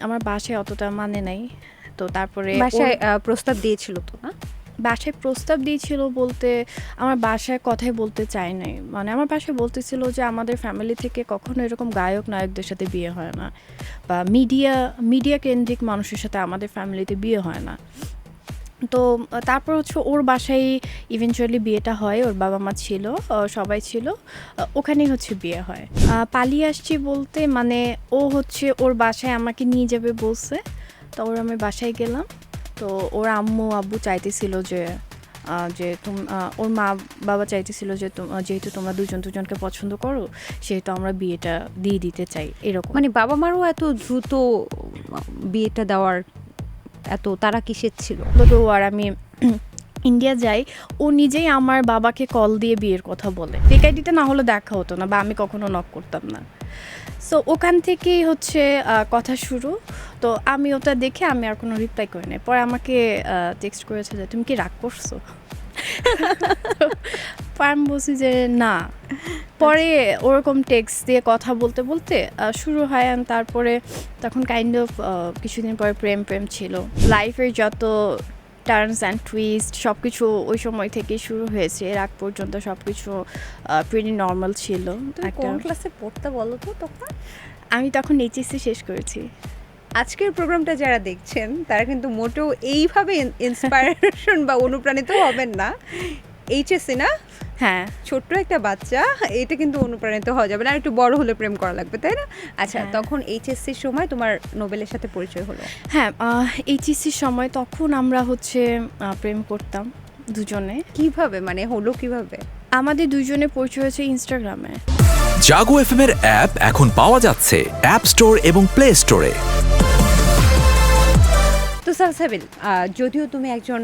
আমার বাসায় অতটা মানে নাই। তো তারপরে বাসায় প্রস্তাব দিয়েছিল তো না? বাসায় প্রস্তাব দিয়েছিল বলতে আমার বাসায় কথাই বলতে চায় নাই। মানে আমার বাসায় বলতেছিল যে আমাদের ফ্যামিলি থেকে কখনো এরকম গায়ক নায়কদের সাথে বিয়ে হয় না বা মিডিয়া কেন্দ্রিক মানুষের সাথে আমাদের ফ্যামিলিতে বিয়ে হয় না। তো তারপর হচ্ছে ওর বাসায় ইভেনচুয়ালি বিয়েটা হয়। ওর বাবা মা ছিল, সবাই ছিল। ওখানেই হচ্ছে বিয়ে হয়। পালিয়ে আসছি বলতে মানে ও হচ্ছে ওর বাসায় আমাকে নিয়ে যাবে বলছে। তো আমি বাসায় গেলাম। তো ওর আম্মু আব্বু চাইতেছিল যে ওর মা বাবা চাইতেছিল যে যেহেতু তোমরা দুজনকে পছন্দ করো সেহেতু আমরা বিয়েটা দিয়ে দিতে চাই, এরকম। মানে বাবা মারও এত দ্রুত বিয়েটা দেওয়ার এত তারা কিসের ছিল? তবে ও আর আমি ইন্ডিয়া যাই, ও নিজেই আমার বাবাকে কল দিয়ে বিয়ের কথা বলে। ফেক আইডিতে না হলে দেখা হতো না বা আমি কখনো নক করতাম না। সো ওখান থেকেই হচ্ছে কথা শুরু। তো আমি ওটা দেখে আমি আর কোনো রিপ্লাই করি নাই। পরে আমাকে টেক্সট করেছে যে তুমি কি রাগ করছো? পরে আমি বলছি যে না। পরে ওরকম টেক্সট দিয়ে কথা বলতে বলতে শুরু হয়। আর তারপরে তখন কাইন্ড অফ কিছুদিন পরে প্রেম ছিল। লাইফের যত টার্নস অ্যান্ড টুইস্ট সব কিছু ওই সময় থেকেই শুরু হয়েছে। এর আগ পর্যন্ত সব কিছু প্রিটি নর্মাল ছিল। তুমি কোন ক্লাসে পড়তে বলো তো তখন? আমি তখন এইচএসসি শেষ করেছি। আজকের প্রোগ্রামটা যারা দেখছেন তারা কিন্তু মোটেও এইভাবে ইন্সপায়ারেশন বা অনুপ্রাণিত হবেন না। এইচএসসি না? হ্যাঁ, ছোট্ট একটা বাচ্চা, এটা কিন্তু অনুপ্রাণিত হওয়া যাবে না, আর একটু বড় হলে প্রেম করা লাগবে, তাই না? আচ্ছা, হ্যাঁ। তখন এইচএসসির সময় তোমার নোবেলের সাথে পরিচয় হলো? হ্যাঁ, এইচএসসির সময় তখন আমরা হচ্ছে প্রেম করতাম দুজনে। কিভাবে, মানে হলো কিভাবে? আমাদের দুজনে পরিচয় হয়েছে ইনস্টাগ্রামে। জাগো এফএম এর অ্যাপ এখন পাওয়া যাচ্ছে অ্যাপ স্টোর এবং প্লে স্টোরে। তো সালসাবিল, যদিও তুমি একজন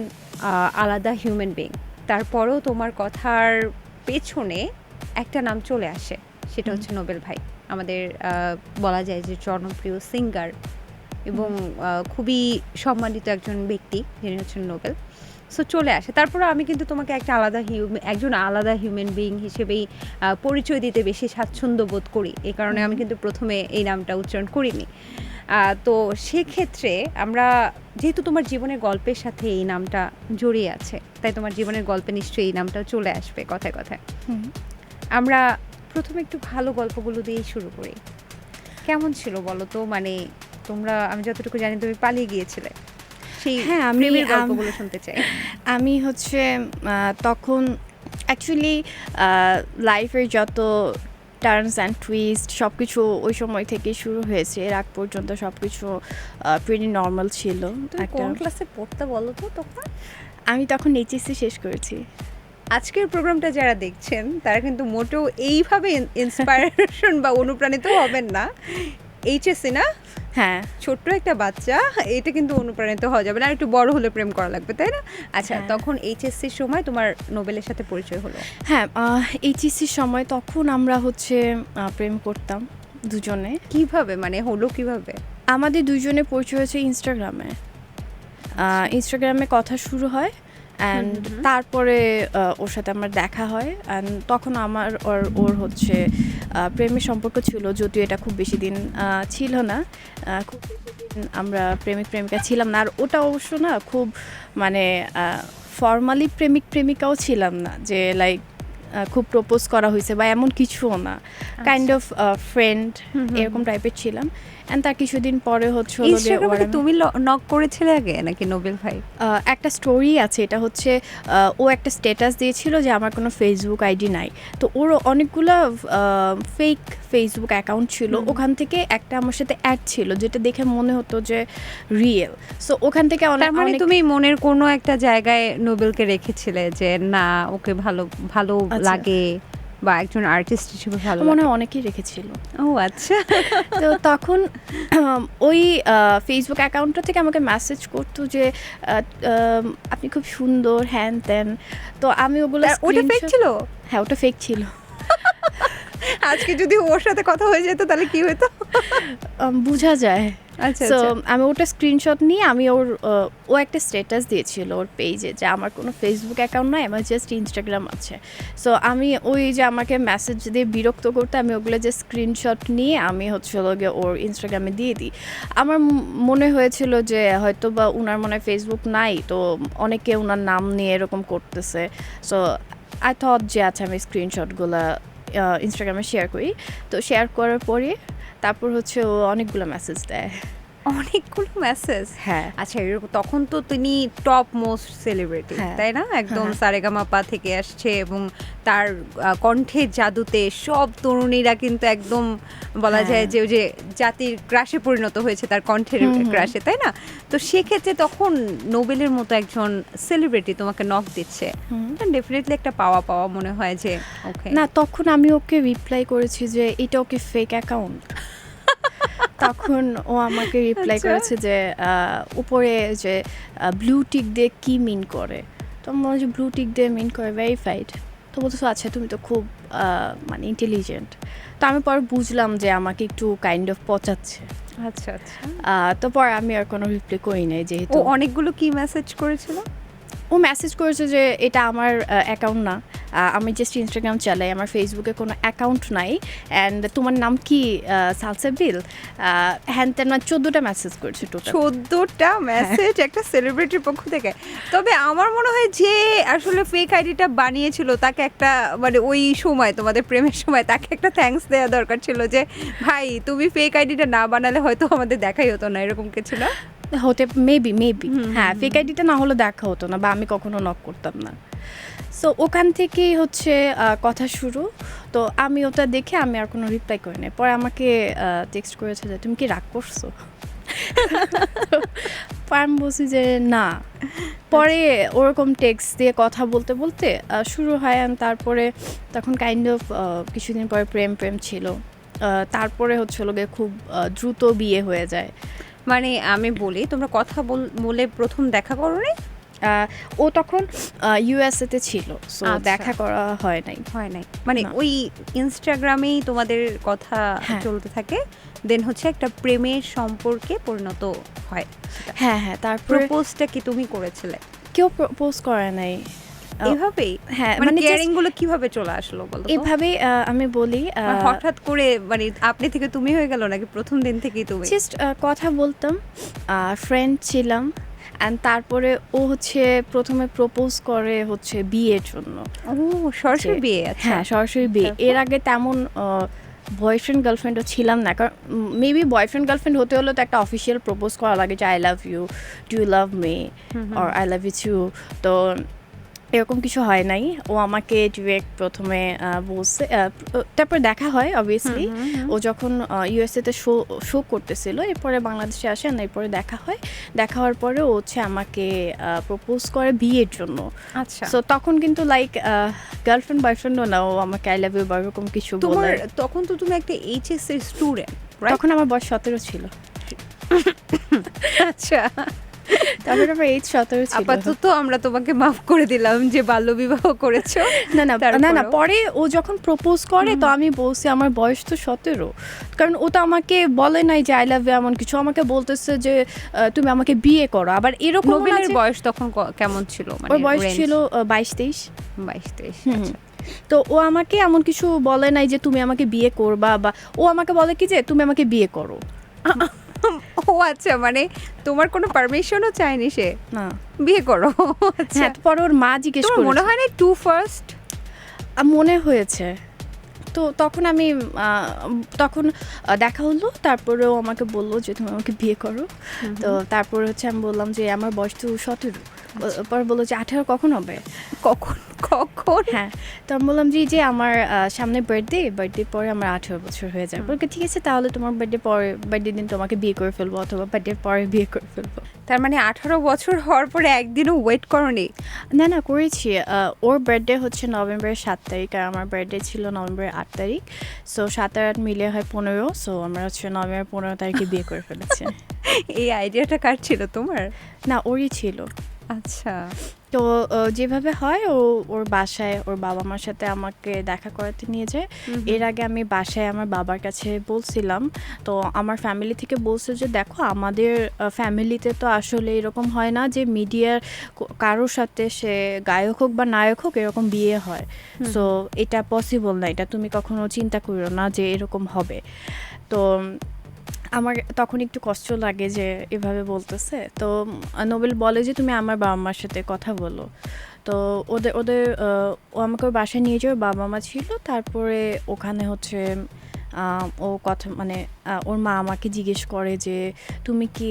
আলাদা হিউম্যান বিং, তারপরেও তোমার কথার পেছনে একটা নাম চলে আসে, সেটা হচ্ছে নোবেল ভাই। আমাদের বলা যায় যে জনপ্রিয় সিঙ্গার এবং খুবই সম্মানিত একজন ব্যক্তি, যিনি হচ্ছেন নোবেল। সো চলে আসে। তারপরে আমি কিন্তু তোমাকে একজন আলাদা হিউম্যান বিং হিসেবেই পরিচয় দিতে বেশি স্বাচ্ছন্দ্য বোধ করি। এই কারণে আমি কিন্তু প্রথমে এই নামটা উচ্চারণ করিনি। তো সেক্ষেত্রে আমরা, যেহেতু তোমার জীবনের গল্পের সাথে এই নামটা জড়িয়ে আছে, তাই তোমার জীবনের গল্পে নিশ্চয়ই এই নামটাও চলে আসবে কথায় কথায়। আমরা প্রথমে একটু ভালো গল্পগুলো দিয়েই শুরু করি। কেমন ছিল বলো তো? মানে তোমরা, আমি যতটুকু জানি তুমি পালিয়ে গিয়েছিলে, সেই প্রেমের গল্পগুলো শুনতে চাই। আমি হচ্ছে তখন অ্যাকচুয়ালি লাইফের যত টার্নস অ্যান্ড টুইস্ট সব কিছু ওই সময় থেকেই শুরু হয়েছে। এর আগ পর্যন্ত সব কিছু প্রিটি নর্মাল ছিল। তুমি কোন ক্লাসে পড়তে বলো তো তখন? আমি তখন এইচএসসি শেষ করেছি। আজকের প্রোগ্রামটা যারা দেখছেন তারা কিন্তু মোটেও এইভাবে ইন্সপায়ারেশন বা অনুপ্রাণিত হবেন না। এইচএসসি না? হ্যাঁ, ছোট্ট একটা বাচ্চা, এটা কিন্তু অনুপ্রাণিত হওয়া যাবে না, আর একটু বড় হলে প্রেম করা লাগবে, তাই না? আচ্ছা, হ্যাঁ। তখন এইচএসসির সময় তোমার নোবেলের সাথে পরিচয় হলো? হ্যাঁ, এইচএসসির সময় তখন আমরা হচ্ছে প্রেম করতাম দুজনে। কিভাবে, মানে হলো কিভাবে? আমাদের দুজনে পরিচয় হয়েছে ইনস্টাগ্রামে। ইনস্টাগ্রামে কথা শুরু হয় অ্যান্ড তারপরে ওর সাথে আমার দেখা হয়। অ্যান্ড তখন আমার ওর হচ্ছে প্রেমের সম্পর্ক ছিল, যদিও এটা খুব বেশি দিন ছিল না। খুব বেশি দিন আমরা প্রেমিকা ছিলাম না। আর ওটা অবশ্য না খুব মানে ফর্মালি প্রেমিকাও ছিলাম না, যে লাইক খুব প্রপোজ করা হয়েছে বা এমন কিছুও না। কাইন্ড অফ ফ্রেন্ড এরকম টাইপের ছিলাম। অ্যান্ড তার কিছুদিন পরে হচ্ছে ইনস্টাগ্রামে তুমি নক করেছিলে আগে নাকি নোবেল ভাই? একটা স্টোরি আছে, এটা হচ্ছে ও একটা স্ট্যাটাস দিয়েছিল যে আমার কোনো ফেসবুক আইডি নাই। তো ওর অনেকগুলো ফেক ফেসবুক অ্যাকাউন্ট ছিল, ওখান থেকে একটা আমার সাথে অ্যাড ছিল যেটা দেখে মনে হতো যে রিয়েল। সো ওখান থেকে তার মানে তুমি মনের কোনো একটা জায়গায় নোবেলকে রেখেছিলে যে না, ওকে ভালো লাগে বা একজন আর্টিস্ট হিসেবে ভালো মনে হয় অনেকেই রেখেছিল। ও আচ্ছা। তো তখন ওই ফেসবুক অ্যাকাউন্টটা থেকে আমাকে মেসেজ করতো যে আপনি খুব সুন্দর, হ্যান ত্যান। তো আমি ওগুলো, ওটা ফেক ছিল? হ্যাঁ, ওটা ফেক ছিল। আজকে যদি ওর সাথে কথা হয়ে যেত তাহলে কি হতো? বোঝা যায়। আচ্ছা সো আচ্ছা আমি ওটা স্ক্রিনশট নিয়ে আমি ও একটা স্ট্যাটাস দিয়েছিল ওর পেজে যে আমার কোনো ফেসবুক অ্যাকাউন্ট নাই, আমার জাস্ট ইনস্টাগ্রাম আছে। সো আমি ওই যে আমাকে মেসেজ দিয়ে বিরক্ত করতে আমি ওগুলো যে স্ক্রিনশট নিয়ে আমি হচ্ছে গিয়ে ওর ইনস্টাগ্রামে দিয়ে দিই। আমার মনে হয়েছিল যে হয়তো বা ওনার মনে হয় ফেসবুক নাই, তো অনেকে ওনার নাম নিয়ে এরকম করতেছে। সো আই থট যে আচ্ছা আমি স্ক্রিনশটগুলো ইনস্টাগ্রামে শেয়ার করি। তো শেয়ার করার পরে তারপর হচ্ছে ও অনেকগুলো মেসেজ দেয়। অনেকগুলো মেসেজ। হ্যাঁ আচ্ছা এরকম তখন তো তিনি টপ মোস্ট সেলিব্রিটি হ্যাঁ। তাই না, একদম হ্যাঁ। সারেগামাপা থেকে আসছে এবং তার কণ্ঠের জাদুতে সব তরুণীরা কিন্তু একদম বলা হ্যাঁ। যায় যে ওই যে জাতির ক্রাশে পরিণত হয়েছে তার কণ্ঠের হুম হুম। ক্রাশে, তাই না? তো সেক্ষেত্রে তখন নোবেলের মতো একজন সেলিব্রিটি তোমাকে নক দিচ্ছে, হুম। ডেফিনেটলি একটা পাওয়া পাওয়া মনে হয় যে ওকে। না তখন আমি ওকে রিপ্লাই করেছি যে এটা ওকে ফেক অ্যাকাউন্ট। তখন ও আমাকে রিপ্লাই আচ্ছা। করেছে যে উপরে যে ব্লু টিক দিয়ে কি মিন করে। তো আমি বললাম যে ব্লু টিক দিয়ে মিন করে ভেরিফাইড। তো বলতেছো আচ্ছা তুমি তো খুব মানে ইন্টেলিজেন্ট। তো আমি পরে বুঝলাম যে আমাকে একটু কাইন্ড অফ পচাচ্ছে। আচ্ছা আচ্ছা তো পরে আমি আর কোনো রিপ্লাই করি নাই ও যেহেতু অনেকগুলো কি মেসেজ করেছিল? ও মেসেজ করেছে যে এটা আমার অ্যাকাউন্ট না, আমি জাস্ট ইনস্টাগ্রাম চালাই, আমার ফেসবুকে কোনো অ্যাকাউন্ট নাই, অ্যান্ড তোমার নাম কি সালসাবিল, হ্যান তেন 14টা মেসেজ করেছে টোটাল। 14টা মেসেজ একটা সেলিব্রিটির পক্ষ থেকে। তবে আমার মনে হয় যে আসলে ফেক আইডিটা বানিয়েছিল তাকে একটা মানে ওই সময় তোমাদের প্রেমের সময় তাকে একটা থ্যাঙ্কস দেওয়া দরকার ছিল যে ভাই তুমি ফেক আইডিটা না বানালে হয়তো আমাদের দেখাই হতো না, এরকম কিছু না? হতে মেবি হ্যাঁ, ফেক আইডিটা না হলে দেখা হতো না বা আমি কখনো নক করতাম না। সো ওখান থেকেই হচ্ছে কথা শুরু। তো আমি ওটা দেখে আমি আর কোনো রিপ্লাই করি নাই। পরে আমাকে টেক্সট করেছে যে তুমি কি রাগ করছো। পরে আমি বলছি যে না। পরে ওরকম টেক্সট দিয়ে কথা বলতে বলতে শুরু হয়, and তারপরে তখন কাইন্ড অফ কিছুদিন পরে প্রেম ছিল। তারপরে হচ্ছে লোকে খুব দ্রুত বিয়ে হয়ে যায়। মানে আমি বলি তোমরা কথা বলে প্রথম দেখা করো নাই? ও তখন ইউএসএতে ছিল, সো আচ্ছা। দেখা করা হয় নাই। হয় নাই মানে না। ওই ইনস্টাগ্রামেই তোমাদের কথা হ্যাঁ। চলতে থাকে, দেন হচ্ছে একটা প্রেমের সম্পর্কে পরিণত হয়। হ্যাঁ হ্যাঁ, তারপরে প্রপোজটা কি তুমি করেছিলে কেউ প্রপোজ করে নাই। এভাবেই? হ্যাঁ, মানে মানে কেয়ারিং গুলো কিভাবে চলে আসলো বলো তো? এভাবেই আমি বলি মানে হঠাৎ করে মানে আপনি থেকে তুমি হয়ে গেল নাকি প্রথম দিন থেকেই তুমি? জাস্ট কথা বলতাম, ফ্রেন্ড ছিলাম, অ্যান্ড তারপরে ও হচ্ছে প্রথমে প্রপোজ করে হচ্ছে বিয়ের জন্য। ও সরাসরি যে- বিয়ে? আচ্ছা হ্যাঁ, সরাসরি বিয়ে। তারপর? এর আগে তেমন বয়ফ্রেন্ড গার্লফ্রেন্ডও ছিলাম না, কারণ মেবি বয়ফ্রেন্ড গার্লফ্রেন্ড হতে হলে তো একটা অফিসিয়াল প্রপোজ করা লাগে যে I love you, do you love me, or I love you too. তো এরকম কিছু হয় নাই। ও আমাকে ডিরেক্ট প্রথমে বলছে, তারপর দেখা হয় অবভিয়াসলি। ও যখন ইউএসএতে শো করতেছিল, এরপরে বাংলাদেশে আসে, না এরপরে দেখা হয়। দেখা হওয়ার পরে ও হচ্ছে আমাকে প্রপোজ করে বিয়ের জন্য। আচ্ছা সো তখন কিন্তু লাইক গার্লফ্রেন্ড বয়ফ্রেন্ডও না, ও আমাকে আই লাভ ইউ বা এরকম কিছু তোমার বলে। তখন তো তুমি একটা এইচএস এর স্টুডেন্ট, তখন আমার বয়স 17 ছিল। আচ্ছা তখন আমার এইজ 17 ছিল। আপাতত আমরা তোমাকে মাফ করে দিলাম যে বাল্যবিবাহ করেছো। না না না না, তারপরেও? পরে ও যখন প্রপোজ করে তো আমি বলছি আমার বয়স তো 17, কারণ ও তো আমাকে বলে নাই যে আই লাভ ইউ এমন কিছু, আমাকে বলতেছে যে তুমি আমাকে বিয়ে করো। আবার এরকম নোবেলের বয়স তখন কেমন ছিল? মানে ওর বয়স range? ছিল 22-23। 22-23। হুম। আচ্ছা তো ও আমাকে এমন কিছু বলে নাই যে তুমি আমাকে বিয়ে করবা, বা ও আমাকে বলে কি যে তুমি আমাকে বিয়ে করো। ও আচ্ছা, মানে তোমার কোনো পারমিশনও চায়নি সে? না বিয়ে করো? আচ্ছা হ্যাঁ, তো পরে ওর মা জিজ্ঞেস তোমার করে মনে হয় না টু ফার্স্ট? মনে হয়েছে। তো তখন আমি তখন দেখা হলো, তারপরেও আমাকে বললো যে তুমি আমাকে বিয়ে করো। তো তারপরে হচ্ছে আমি বললাম যে আমার বয়স তো 17। পরে বললো যে 18 কখন হবে। কখন কখন? হ্যাঁ, তো আমি বললাম যে এই যে আমার সামনে বার্থডে পরে আমার 18 বছর হয়ে যাবে। বলকে ঠিক আছে, তাহলে তোমার বার্থডে দিন তোমাকে বিয়ে করে ফেলবো, অথবা বার্থডে পরে বিয়ে করে ফেলবো। তার মানে 18 বছর হওয়ার পরে একদিনও ওয়েট করনি? না না, করেছি। ওর বার্থডে হচ্ছে নভেম্বরের 7 তারিখ, আর আমার বার্থডে ছিল নভেম্বরের 8 তারিখ। সো 7 আর 8 মিলে হয় 15। সো আমরা হচ্ছে নভেম্বরের 15 তারিখে বিয়ে করে ফেলেছি। এই আইডিয়াটা কার ছিল, তোমার? না, ওরই ছিল। আচ্ছা। তো যেভাবে হয় ওর বাসায় ওর বাবা মার সাথে আমাকে দেখা করাতে নিয়ে যায়। এর আগে আমি বাসায় আমার বাবার কাছে বলছিলাম। তো আমার ফ্যামিলি থেকে বলছে যে দেখো আমাদের ফ্যামিলিতে তো আসলে এরকম হয় না যে মিডিয়ার কারোর সাথে সে গায়ক হোক বা নায়ক হোক এরকম বিয়ে হয়। সো এটা পসিবল না, এটা তুমি কখনো চিন্তা করো না যে এরকম হবে। তো আমার তখন একটু কষ্ট লাগে যে এভাবে বলতেছে। তো নোবেল বলে যে তুমি আমার বাবা মার সাথে কথা বলো। তো ওদের ওদের ও আমাকে ওর বাসায় নিয়ে যাওয়ার বাবা মা ছিল। তারপরে ওখানে হচ্ছে ও কথা মানে ওর মা আমাকে জিজ্ঞেস করে যে তুমি কি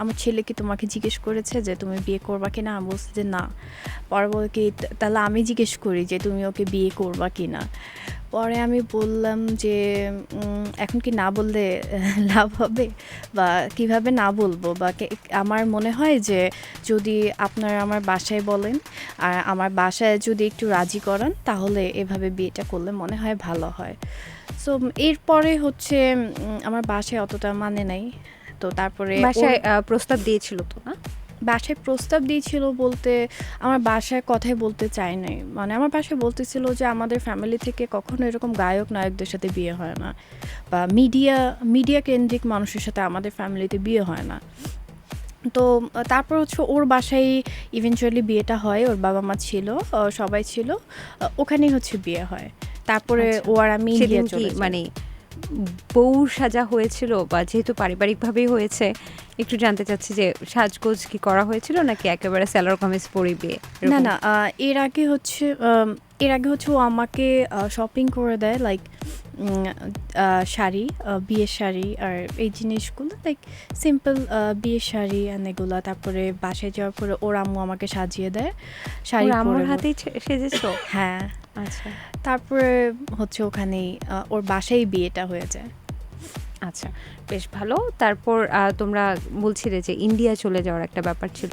আমার ছেলে কি তোমাকে জিজ্ঞেস করেছে যে তুমি বিয়ে করবা কি না? আমি বলছি যে না। পরে বলে কি তাহলে আমি জিজ্ঞেস করি যে তুমি ওকে বিয়ে করবা কি না? পরে আমি বললাম যে এখন কি না বললে লাভ হবে বা কিভাবে না বলবো বা আমার মনে হয় যে যদি আপনারা আমার বাসায় বলেন আর আমার বাসায় যদি একটু রাজি করান তাহলে এভাবে বিয়েটা করলে মনে হয় ভালো হয়। সো এরপরে হচ্ছে আমার বাসায় অতটা মানে নাই। তো তারপরে বাসায় প্রস্তাব দিয়েছিল তো না? বাসায় প্রস্তাব দিয়েছিল বলতে আমার বাসায় কথাই বলতে চায় নাই। মানে আমার বাসায় বলতেছিল যে আমাদের ফ্যামিলি থেকে কখনো এরকম গায়ক নায়কদের সাথে বিয়ে হয় না বা মিডিয়া কেন্দ্রিক মানুষের সাথে আমাদের ফ্যামিলিতে বিয়ে হয় না। তো তারপর হচ্ছে ওর বাসায় ইভেনচুয়ালি বিয়েটা হয়। ওর বাবা মা ছিল, সবাই ছিল, ওখানেই হচ্ছে বিয়ে হয়। তারপরে আচ্ছা। ও আর আমি ইন্ডিয়া সেদিন কি চলে যাই। মানে বউ সাজা হয়েছিল বা যেহেতু পারিবারিকভাবেই হয়েছে, একটু জানতে চাচ্ছি যে সাজগোজ কি করা হয়েছিল নাকি একেবারে সালোয়ার কামিজ পরে বিয়ে? না, এরকম? না, এর আগে হচ্ছে ও আমাকে শপিং করে দেয় লাইক শাড়ি, বিয়ের শাড়ি আর এই জিনিসগুলো লাইক সিম্পল বিয়ের শাড়ি অ্যান্ড এগুলা। তারপরে বাসায় যাওয়ার পরে ওর আম্মু আমাকে সাজিয়ে দেয় শাড়ি ওর আম্মুর পরে। হাতেই সেজেছো? হ্যাঁ, আচ্ছা তারপরে হচ্ছে ওখানেই ওর বাসায় বিয়েটা হয়ে যায়। আচ্ছা, বেশ ভালো। তারপর তোমরা বলছিলে যে ইন্ডিয়া চলে যাওয়ার একটা ব্যাপার ছিল।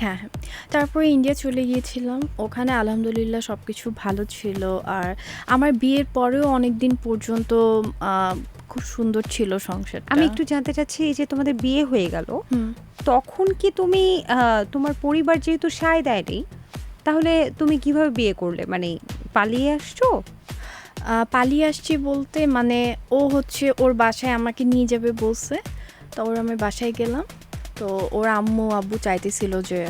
হ্যাঁ, হ্যাঁ। তারপরে ইন্ডিয়া চলে গিয়েছিলাম। ওখানে আলহামদুলিল্লাহ সবকিছু ভালো ছিল। আর আমার বিয়ের পরেও অনেকদিন পর্যন্ত আ খুব সুন্দর ছিল সংসারটা। আমি একটু জানতে চাচ্ছি এই যে তোমাদের বিয়ে হয়ে গেল, হুম। তখন কি তুমি তোমার পরিবার যেহেতু সায় দেয়নি, তাহলে তুমি কিভাবে বিয়ে করলে? মানে পালিয়ে আসছো? পালিয়ে আসছি বলতে মানে ও হচ্ছে ওর বাসায় আমাকে নিয়ে যাবে বলছে। তো আমি বাসায় গেলাম। তো ওর আম্মু আব্বু চাইতেছিল যে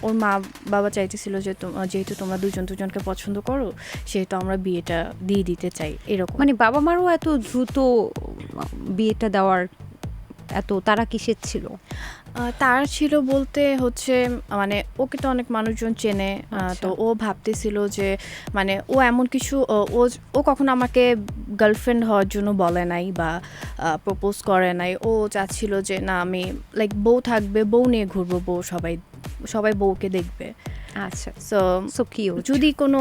ওর মা বাবা চাইতেছিল যে যেহেতু তোমরা দুজনকে পছন্দ করো সেহেতু আমরা বিয়েটা দিয়ে দিতে চাই এরকম। মানে বাবা মারও এত দ্রুত বিয়েটা দেওয়ার এত তারা কিসের ছিল? তার ছিল বলতে হচ্ছে মানে ওকে তো অনেক মানুষজন চেনে। আচ্ছা। তো ও ভাবতেছিল যে মানে ও এমন কিছু ও কখনো আমাকে গার্লফ্রেন্ড হওয়ার জন্য বলে নাই বা প্রপোজ করে নাই। ও চাচ্ছিল যে না আমি লাইক বউ থাকবে, বউ নিয়ে ঘুরবো, সবাই বউকে দেখবে। আচ্ছা, সো সো কিউট। যদি কোনো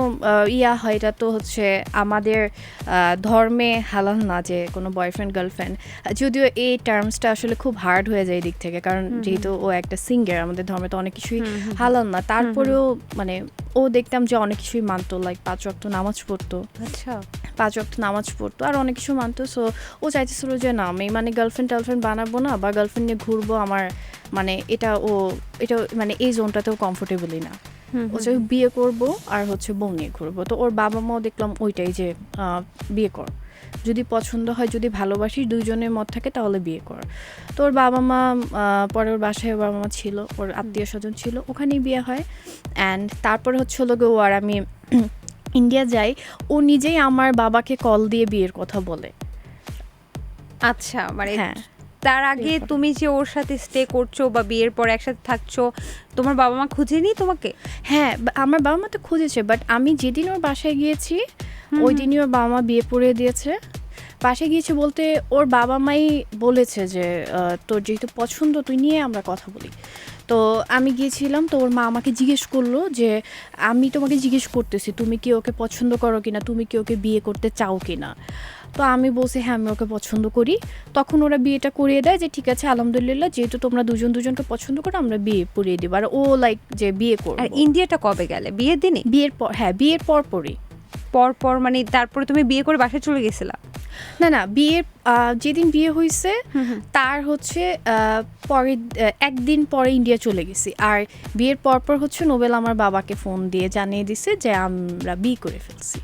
ইয়া হয় এটা তো হচ্ছে আমাদের ধর্মে হালাল না যে কোনো বয়ফ্রেন্ড গার্লফ্রেন্ড। যদিও এই টার্মসটা আসলে খুব হার্ড হয়ে যায় এই দিক থেকে, কারণ যেহেতু ও একটা সিঙ্গার, আমাদের ধর্মে তো অনেক কিছুই হালাল না। তারপরেও মানে ও দেখতাম যে অনেক কিছুই মানতো, লাইক 5 ওয়াক্ত নামাজ পড়তো। আচ্ছা, 5 ওয়াক্ত নামাজ পড়তো আর অনেক কিছু মানতো। সো ও চাইতেছিল যে না আমি মানে গার্লফ্রেন্ড বানাবো না বা গার্লফ্রেন্ড নিয়ে ঘুরবো। আমার মানে এটা মানে এই জোনটাতেও কমফোর্টেবলই না। ও যে বিয়ে করব আর হচ্ছে বউ নিয়ে ঘুরবো। তো ওর বাবা মাও দেখলাম ওইটাই যে বিয়ে কর, যদি পছন্দ হয়, যদি ভালোবাসিস, দুইজনের মত থাকে তাহলে বিয়ে কর। তো ওর বাবা মা পরে ওর বাসায় ওর বাবা মা ছিল, ওর আত্মীয় স্বজন ছিল, ওখানেই বিয়ে হয়। অ্যান্ড তারপরে হচ্ছে হলো গিয়ে ও আর আমি ইন্ডিয়া যাই। ও নিজেই আমার বাবাকে কল দিয়ে বিয়ের কথা বলে। আচ্ছা, মানে হ্যাঁ, তার আগে তুমি যে ওর সাথে স্টে করছো বা বিয়ের পর একসাথে থাকছো, তোমার বাবা মা খুঁজেনি তোমাকে? হ্যাঁ, আমার বাবা মা তো খুঁজেছে, বাট আমি যেদিন ওর বাসায় গিয়েছি ওই দিনই ওর বাবা মা বিয়ে পড়িয়ে দিয়েছে। বাসায় গিয়েছে বলতে ওর বাবা মাই বলেছে যে তোর যেহেতু পছন্দ তুই নিয়ে আমরা কথা বলি। তো আমি গিয়েছিলাম, তো ওর মা আমাকে জিজ্ঞেস করলো যে আমি তোমাকে জিজ্ঞেস করতেছি তুমি কি ওকে পছন্দ করো কিনা, তুমি কি ওকে বিয়ে করতে চাও কিনা। তো আমি বলছি হ্যাঁ আমি ওকে পছন্দ করি। তখন ওরা বিয়েটা করিয়ে দেয় যে ঠিক আছে আলহামদুলিল্লাহ, যেহেতু তোমরা দুজনকে পছন্দ করো আমরা বিয়ে পড়িয়ে দিব। আর ও লাইক যে বিয়ে আর করবো। ইন্ডিয়াটা কবে গেলে? বিয়ের দিনে? বিয়ের পর, হ্যাঁ বিয়ের পরই। পর মানে তারপরে তুমি বিয়ে করে বাসায় চলে গেছিলা? না বিয়ের যেদিন বিয়ে হয়েছে তার হচ্ছে পরের একদিন পরে ইন্ডিয়া চলে গেছি। আর বিয়ের পরপর হচ্ছে নোবেল আমার বাবাকে ফোন দিয়ে জানিয়ে দিছে যে আমরা বিয়ে করে ফেলছি।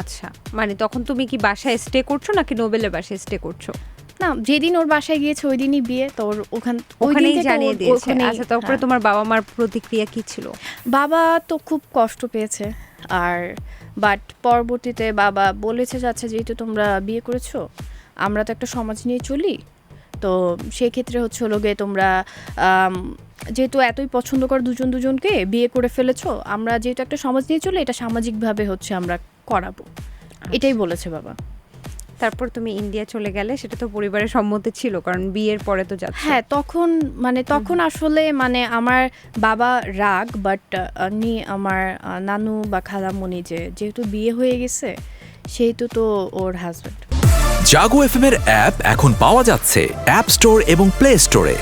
আচ্ছা, মানে তখন তুমি কি বাসায় স্টে করছো নাকি নোবেলের বাসায় স্টে করছো? না, যেদিন ওর বাসায় গিয়েছে ওই দিনই বিয়ে, তো ওর ওখানেই জানিয়ে দিয়েছে। আচ্ছা, তারপরে তোমার বাবা মার প্রতিক্রিয়া কি ছিল? বাবা তো খুব কষ্ট পেয়েছে, আর বাট পরবর্তীতে বাবা বলেছে যাচ্ছে যেহেতু তোমরা বিয়ে করেছো, আমরা তো একটা সমাজ নিয়ে চলি, তো সেই ক্ষেত্রে হচ্ছে হলো গিয়ে তোমরা যেহেতু এতই পছন্দ করে দুজনকে বিয়ে করে ফেলেছো, আমরা যেহেতু একটা সমাজ নিয়ে চলি, এটা সামাজিকভাবে হচ্ছে আমরা করাবো, এটাই বলেছে বাবা। তারপর তুমি ইন্ডিয়া চলে গেলে, সেটা তো পরিবারের সম্মতি ছিল, কারণ বিয়ের পরে তো যাচ্ছে। হ্যাঁ, তখন আসলে মানে আমার বাবা রাগ, বাট আমার নানু বা খালামণি যেহেতু বিয়ে হয়ে গেছে সেহেতু তো ওর হাজব্যান্ড। জাগো এফএম এর অ্যাপ এখন পাওয়া যাচ্ছে অ্যাপ স্টোর এবং প্লে স্টোরে।